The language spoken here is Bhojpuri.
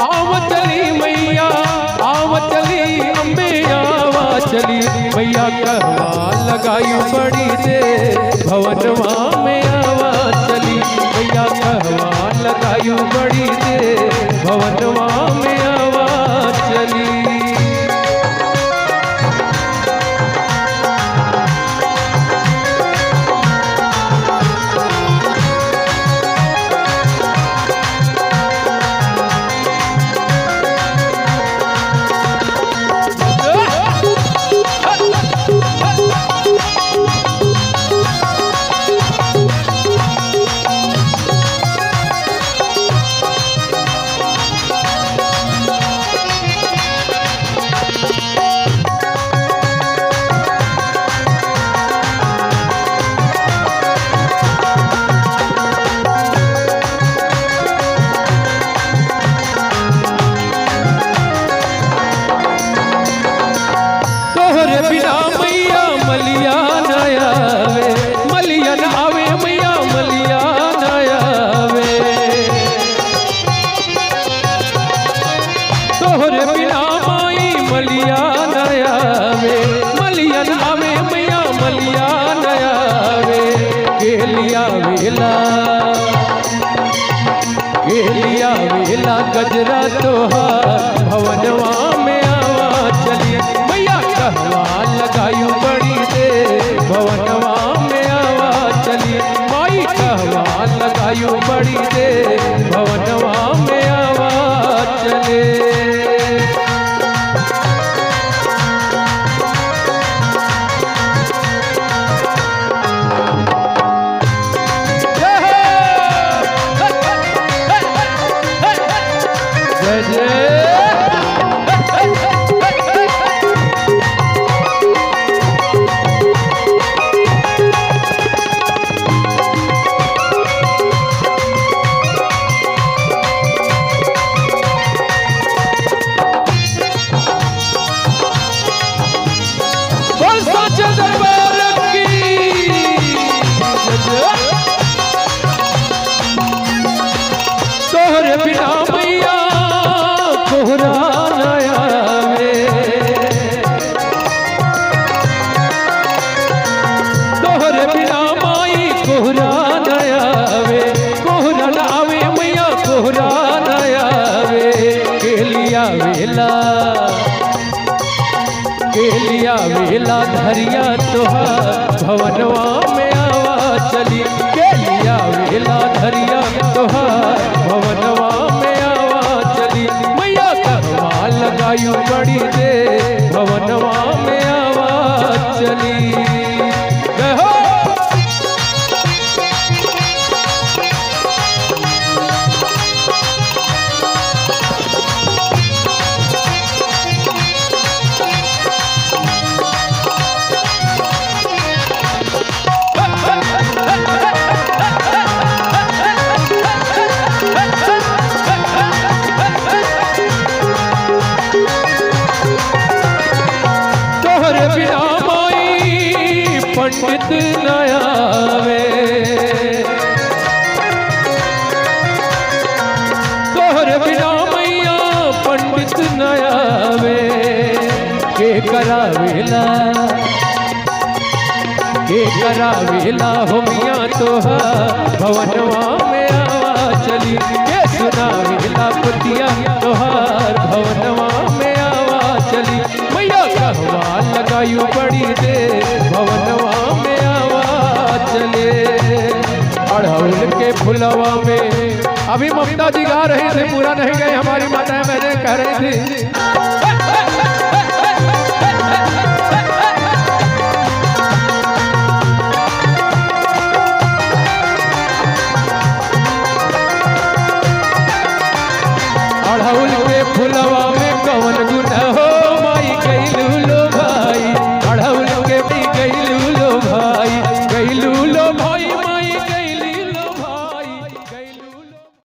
आव चली मैया आव चली अम्बे आवा चली मैया कहवा लगायू बड़ी दे भवनवा में आवा चली मैया कहवा लगायू बड़ी दे भवनवा में आवा चली। केलिया वेला गजरा तोहार भवनवा में आवा चली मैया कहवा लगायू बड़ी दे भवनवा में आवा चली माई कहवा लगायू बड़ी दे भवनवा में आवा चले। तोहरे बिना मैया कोहरा नया वे तोहरे बिना माई कोहरा नया वे कोहरा नावे मैया कोहरा नया वे केलिया वेला धरिया तोहार भवनवा में आवा चली केलिया वेला धरिया तोहार भवनवा में आवा चली मैया कहवा लगायू बड़ी दे भवनवा में आवा चली। पंडित नया वे तोहरे बिना मैया पंडित नया वे के करावेला हो मिया तोहार भवनवा में आवा चली के सुनावेला पतिया तोहार भवनवा में आवा चली मैया कहवा लगायू बड़ी दे भवनवा में आवा चले। अड़हुल के फुलवा में अभी ममता जी गा रही थी पूरा नहीं गए हमारी माताएं बहनें कह रही थी